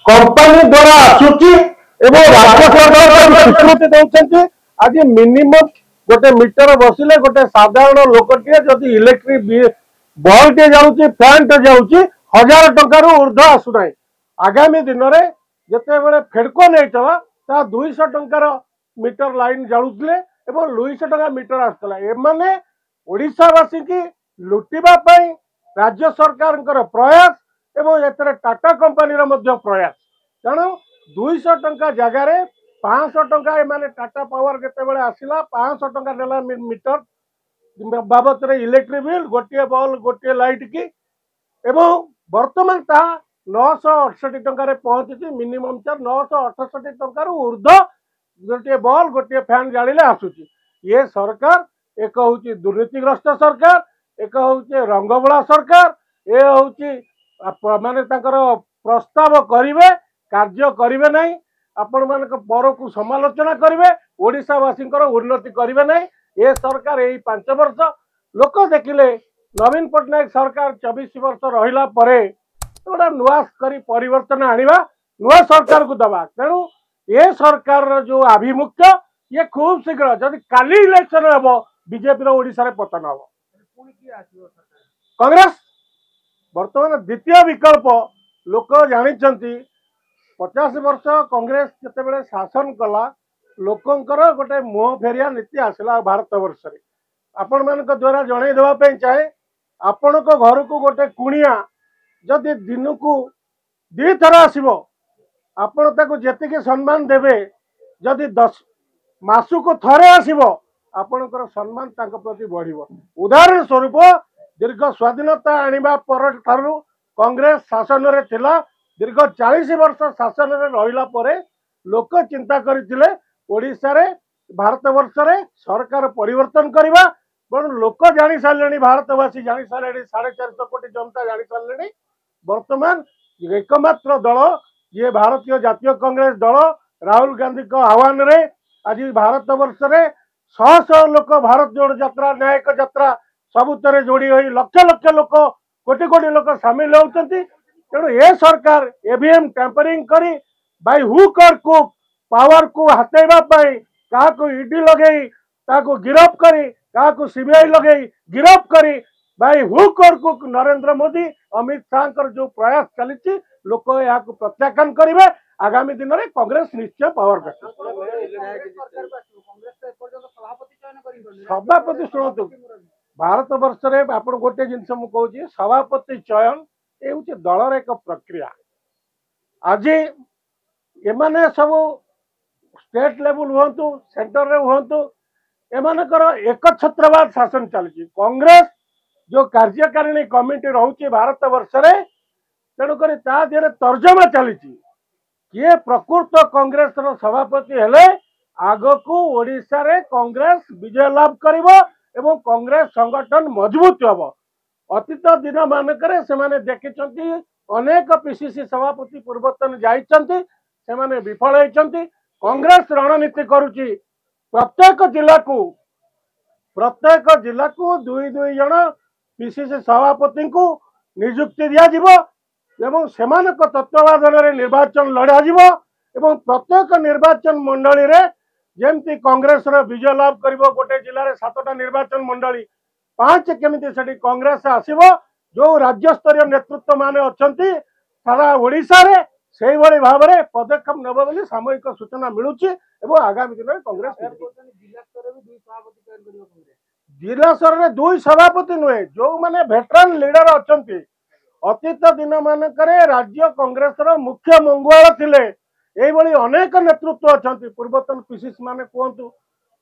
Company द्वारा आसुची एवं राज्य सरकार स्वीकृति दौरान आज मिनिमम गोटे मीटर बसिले गोटे साधारण लोकटे जदि इलेक्ट्रिक बल्ब टे जाऊँगी फैन टे जाऊँगी 1000 टंकार ऊर्ध आसुना। आगामी दिन में जिते बड़े फेडको नहीं ता 200 टंकार मीटर लाइन जाऊले 200 टका मीटर आसला। एमाने ओडिशावासी की लुटिबा पई राज्य सरकार प्रयास एवं एथरे टाटा कंपनी प्रयास तेणु 200 टंका जगार 500 टंका एमाने टाटा पावर केते आसला 500 टंका नेला मीटर बाबद इलेक्ट्रिक बिल गोटे बल्ब गोटे लाइट की एवं वर्तमान ता 968 टंकार पहुंची मिनिमम चार्ज 968 टंकार ऊर्ध गोटे बल्ब गोटे फैन जाड़े आसूची। ये सरकार एक हूँ दुर्नीतिग्रस्त सरकार एक हूँ रंगबोला सरकार ये हूँ माने प्रस्ताव करेंगे कार्य करेंगे नहीं आपण मान पर को समालोचना करेंगे ओडिशावासी उन्नति करेंगे नहीं। ये सरकार यही 5 वर्ष लोक देखिले नवीन पट्टनायक सरकार 24 वर्ष रहिला परे गोटे नुआ करी परिवर्तन आनिबा नुआ सरकार को दबा तेणु ये सरकार जो आभिमुख्य ये खूब शीघ्र जदि काली इलेक्शन हम बीजेपी ओडिशा पतन हम कांग्रेस वर्तमान द्वितीय विकल्प लोक जानी 50 वर्ष कांग्रेस जिते शासन कला लोकंकर गोटे मुह फेरिया नीति आसला भारत वर्ष रे आपण मान द्वारा जन देवाई चाहे आपण घर को गोटे कुणिया जदि दिन को 2 थर आसो आपण ताको जेतिके सम्मान देवे जदि 10 मासुक थरे आसो आपणकर सम्मान ताको प्रति बढ़िबो। उदाहरण स्वरूप दीर्घ स्वाधीनता आनिबा पर ठारू कांग्रेस शासन रे थिला दीर्घ 40 वर्ष शासन रे रहिला परे लोक चिंता करथिले ओडिशा रे भारत वर्ष रे सरकार परिवर्तन करबा पण लोक जानी सारलेनी भारतवासी जानी सारलेनी 450 कोटी जनता जानी सारलेनी वर्तमान एकमात्र दल ये भारतीय जातीय कांग्रेस दल राहुल गांधी को आह्वान रे आज भारत वर्ष रे 100 लोक भारत जोड़ यात्रा न्यायिक यात्रा सबुतरे जोड़ी हुई लक्ष लक्ष लोक कोटी कोटी लोक सामिल होउछंती। तेणु ये सरकार ईवीएम टैंपरिंग करी बाय हुक और कुक पावर को हाथेबा पाई काको ईडी लगेई ताको गिरफ करी काको सीबीआई लगेई गिरफ करी बाय हुक और कुक नरेंद्र मोदी अमित शाह जो प्रयास चली लोक या प्रत्याख्यान करेंगे। आगामी दिन में कांग्रेस निश्चय पावर सभापति शुणु भारत वर्ष रे आपण गोटे जिनस मु कहूँ सभापति चयन ये हूँ दलर एक प्रक्रिया। आज एमाने सब स्टेट लेवल हूँ सेंटर रे हूँ एमानकर एक छत्रवाद शासन चलती कांग्रेस जो कार्यकारिणी कमिटी रोचे भारत वर्ष रे तेणुक तर्जमा चली किए प्रकृत कांग्रेस सभापति हेले आग को ओडिशा रे कांग्रेस विजय लाभ करिवो एवं कांग्रेस संगठन मजबूत हम। अतीत दिन मानक से देखी अनेक पीसीसी सभापति पूर्वतन जाइछंती से विफल होइछंती। कांग्रेस रणनीति करुची प्रत्येक जिला को 2 जन पीसीसी सभापति को नियुक्ति दिया जिवो एवं सेमानक तत्वावधान रे निर्वाचन लड़ा जिवो एवं प्रत्येक निर्वाचन मंडली रे जेमती कांग्रेस रो विजय लाभ करिवो गोटे जिले में 7टा निर्वाचन मंडली 5 केमिति सेठी कांग्रेस आसीबो जो राज्य स्तरीय नेतृत्व माने अछंती सारा ओडिशा रे सेही भली भाव में पदक्षेप नेबो बोली सामूहिक सूचना मिलुची एवं आगामी दिन में कांग्रेस जिला स्तर में 2 सभापति नुहे जो माने वेटरान लीडर अछंती अतीत दिन मानक राज्य कांग्रेस रो मुख्य मंगुआल थिले एही भली अनेक नेतृत्व अछंती पूर्वतन पीसीसी माने कहतु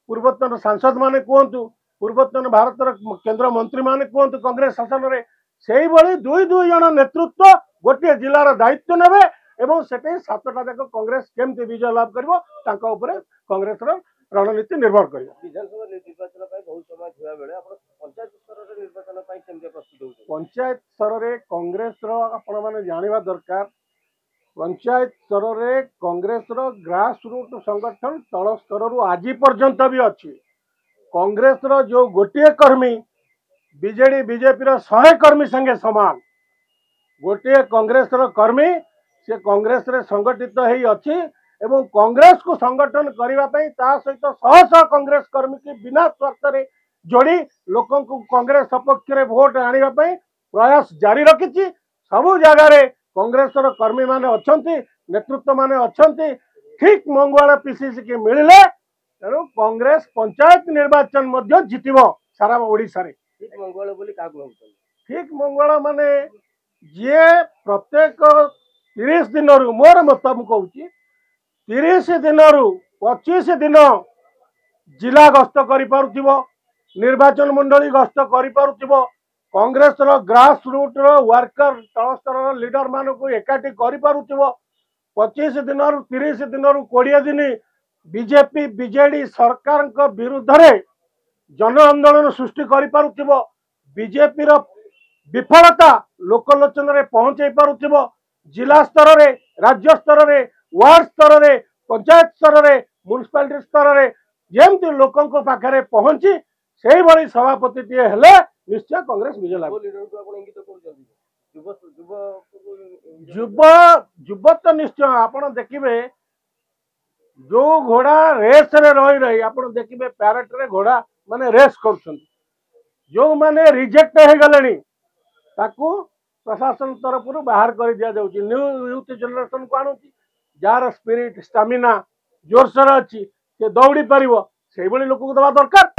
पूर्वतन सांसद माने कहतु पूर्वतन भारत केंद्र मंत्री माने कहतु कांग्रेस शासन रे सेही भली 2 जन नेतृत्व गोटे जिलार दायित्व नेबे एवं सेटे 7टा जाक कांग्रेस केमती विजय लाभ करिवो तांका ऊपर कांग्रेस रो रणनीति निर्भर करिवो। विधानसभा निर्वाचन पाई बहुत समय थिया बेले आपण पंचायत स्तर रे निर्वाचन पाई केमती प्रस्तुत होउछ पंचायत स्तर रे कांग्रेस रो आपण माने जानिबा दरकार। पंचायत स्तर रे कांग्रेस रो ग्रास रूट संगठन तल स्तर रु आज पर्यंत भी अच्छी कांग्रेस रो जो गोटे कर्मी बीजेडी बीजेपी रो 100 कर्मी संगे समान गोटे कांग्रेस रो कर्मी से कांग्रेस रे संगठित हेई अछि एवं कांग्रेस को संगठन करबा पई ता सहित शह शह कांग्रेस कर्मी की बिना स्वार्थ रे जोड़ी लोकन को कांग्रेस सपक्ष रे वोट आनिबा पई प्रयास जारी रखिछि। सबु जगह रे कांग्रेस रो कर्मी माने अछंती, नेतृत्व माने अछंती। ठीक मंगल पीसीसी के मिलले तेणु कांग्रेस पंचायत निर्वाचन मध्य जितिबो सारा ओडिसा रे। ठीक मंगल बोली का कहउछन? ठीक मंगल माने जे प्रत्येक 30 दिन मोर मत मु कहूँ 30 दिन 25 दिन जिला गस्त कर निर्वाचन मंडली गस्त कर कांग्रेस रो ग्रास रूट रो वर्कर तल स्तर लीडर मान को एकाठी कर 25 दिन 30 दिन 20 दिन बीजेपी बीजेडी सरकार विरुद्ध रे जन आंदोलन सृष्टि कर बीजेपी रो विफलता लोकलोचन रे पहुंचाई पारुथिबो। जिला स्तर रे, राज्य स्तर रे, वार्ड स्तर रे, पंचायत स्तर रे, म्युनिसिपालिटी स्तर रे जेमती लोकन को पाखरे पहुंची सेही भली सभापति टिए हेले निश्चय कांग्रेस विजय लाभ। लीडर को आपण इंगित करूछन युव युव तो निश्चय आपण देखिबे जो घोड़ा रेस रे रही रही आपण देखिबे पैरेट रे घोड़ा माने रेस करछन जो माने रिजेक्ट हे गलेनी ताकू प्रशासन तरफ बाहर कर दिया जाउची। न्यू यूथ जनरेशन को आणुची जार स्पिरिट स्टामिना जोरसर अच्छी से दौड़ी पारिबो सेही भली लोक को दबा दरकार।